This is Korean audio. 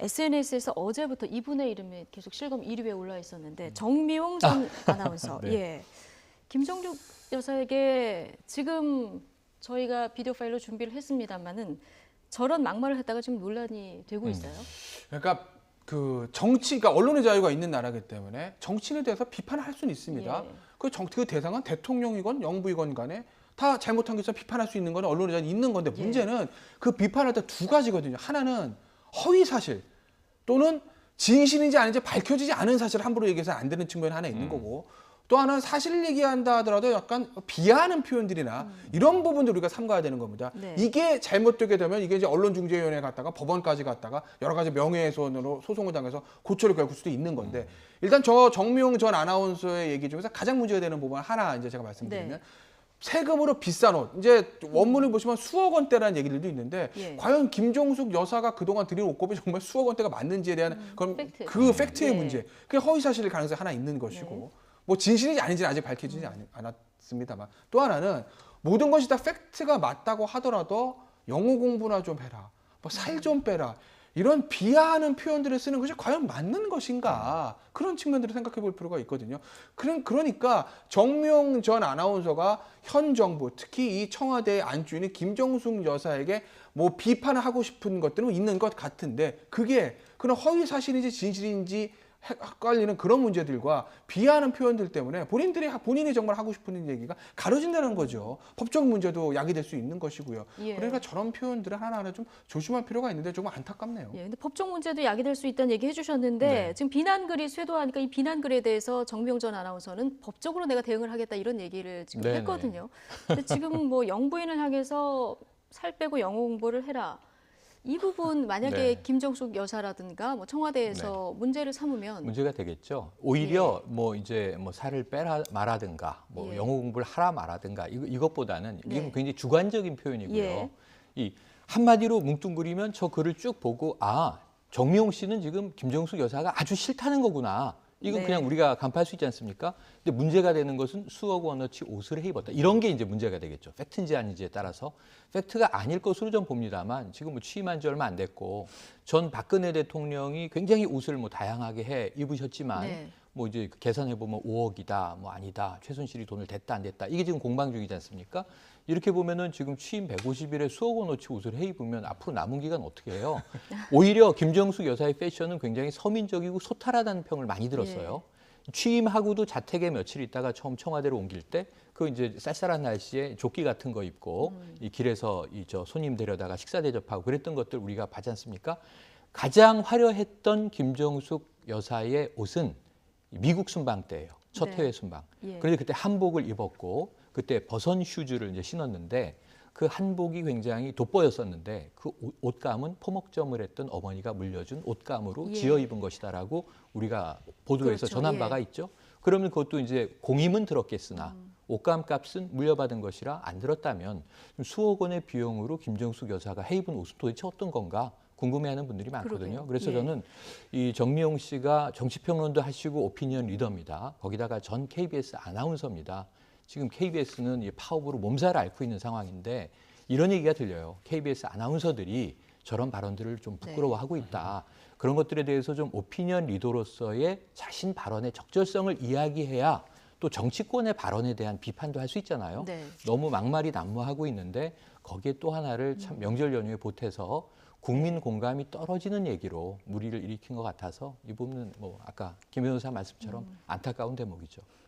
SNS에서 어제부터 이분의 이름이 계속 실검 1위에 올라 있었는데 정미용 전 아나운서. 네. 예. 김정숙 여사에게 지금 저희가 비디오 파일로 준비를 했습니다만은 저런 막말을 했다가 지금 논란이 되고 있어요. 그러니까 그 정치가 언론의 자유가 있는 나라이기 때문에 정치인에 대해서 비판을 할 수는 있습니다. 예. 그 대상은 대통령이건 영부이건 간에 다 잘못한 게 있으면 비판할 수 있는 건 언론의 자유 있는 건데 문제는 그 비판할 때 두 가지거든요. 하나는 허위 사실 또는 진실인지 아닌지 밝혀지지 않은 사실을 함부로 얘기해서 안 되는 측면이 하나 있는 거고 또 하나는 사실을 얘기한다 하더라도 약간 비하하는 표현들이나 이런 부분들 우리가 삼가야 되는 겁니다. 네. 이게 잘못되게 되면 이게 이제 언론중재위원회 갔다가 법원까지 갔다가 여러 가지 명예훼손으로 소송을 당해서 고초를 겪을 수도 있는 건데 일단 저 정미용 전 아나운서의 얘기 중에서 가장 문제가 되는 부분 하나 이제 제가 말씀드리면 네. 세금으로 비싼 옷. 이제 원문을 보시면 수억 원대라는 얘기들도 있는데 예. 과연 김종숙 여사가 그동안 드린 옷값이 정말 수억 원대가 맞는지에 대한 그런 팩트. 그 팩트의 예. 문제. 그게 허위 사실일 가능성이 하나 있는 것이고 뭐 진실인지 아닌지는 아직 밝혀지지 않았습니다만 또 하나는 모든 것이 다 팩트가 맞다고 하더라도 영어 공부나 좀 해라. 뭐 살 좀 빼라. 이런 비하하는 표현들을 쓰는 것이 과연 맞는 것인가 그런 측면들을 생각해 볼 필요가 있거든요. 그러니까 정명 전 아나운서가 현 정부 특히 이 청와대의 안주인인 김정숙 여사에게 뭐 비판을 하고 싶은 것들은 있는 것 같은데 그게 그런 허위 사실인지 진실인지 헷갈리는 그런 문제들과 비하하는 표현들 때문에 본인이 정말 하고 싶은 얘기가 가려진다는 거죠. 법적 문제도 야기될 수 있는 것이고요. 예. 그러니까 저런 표현들을 하나하나 좀 조심할 필요가 있는데 조금 안타깝네요. 예, 근데 법적 문제도 야기될 수 있다는 얘기 해주셨는데 네. 지금 비난글이 쇄도하니까 이 비난글에 대해서 정미용 전 아나운서는 법적으로 내가 대응을 하겠다 이런 얘기를 지금 네네. 했거든요. 근데 지금 뭐 영부인을 향해서 살 빼고 영어 공부를 해라. 이 부분 만약에 네. 김정숙 여사라든가 뭐 청와대에서 문제를 삼으면 문제가 되겠죠. 오히려 뭐 이제 뭐 살을 빼라 말하든가 뭐 예. 영어 공부를 하라 말하든가 이것보다는 네. 이건 굉장히 주관적인 표현이고요. 예. 이 한마디로 뭉뚱그리면 저 글을 쭉 보고 아 정미용 씨는 지금 김정숙 여사가 아주 싫다는 거구나. 이건 네. 그냥 우리가 간파할 수 있지 않습니까? 근데 문제가 되는 것은 수억 원어치 옷을 해 입었다. 이런 게 이제 문제가 되겠죠. 팩트인지 아닌지에 따라서. 팩트가 아닐 것으로 전 봅니다만 지금 뭐 취임한 지 얼마 안 됐고 전 박근혜 대통령이 굉장히 옷을 뭐 다양하게 해 입으셨지만 네. 뭐 이제 계산해 보면 5억이다, 뭐 아니다, 최순실이 돈을 댔다 안 댔다 이게 지금 공방 중이지 않습니까? 이렇게 보면은 지금 취임 150일에 수억 원어치 옷을 해 입으면 앞으로 남은 기간 어떻게 해요? 오히려 김정숙 여사의 패션은 굉장히 서민적이고 소탈하다는 평을 많이 들었어요. 취임하고도 자택에 며칠 있다가 처음 청와대로 옮길 때 그 이제 쌀쌀한 날씨에 조끼 같은 거 입고 이 길에서 이 저 손님 데려다가 식사 대접하고 그랬던 것들 우리가 봤지 않습니까? 가장 화려했던 김정숙 여사의 옷은 미국 순방 때예요. 첫 네. 해외 순방. 예. 그런데 그때 한복을 입었고 그때 버선 슈즈를 이제 신었는데 그 한복이 굉장히 돋보였었는데 그 옷감은 포목점을 했던 어머니가 물려준 옷감으로 예. 지어 입은 것이다라고 우리가 보도에서 그렇죠. 전한 예. 바가 있죠. 그러면 그것도 이제 공임은 들었겠으나 옷감 값은 물려받은 것이라 안 들었다면 수억 원의 비용으로 김정숙 여사가 해 입은 옷은 도대체 어떤 건가 궁금해하는 분들이 많거든요. 그러게요. 그래서 예. 저는 이 정미용 씨가 정치평론도 하시고 오피니언 리더입니다. 거기다가 전 KBS 아나운서입니다. 지금 KBS는 이 파업으로 몸살을 앓고 있는 상황인데 이런 얘기가 들려요. KBS 아나운서들이 저런 발언들을 좀 부끄러워하고 있다. 그런 것들에 대해서 좀 오피니언 리더로서의 자신 발언의 적절성을 이야기해야 또 정치권의 발언에 대한 비판도 할 수 있잖아요. 네. 너무 막말이 난무하고 있는데 거기에 또 하나를 참 명절 연휴에 보태서 국민 공감이 떨어지는 얘기로 무리를 일으킨 것 같아서 이 부분은 뭐 아까 김 변호사 말씀처럼 안타까운 대목이죠.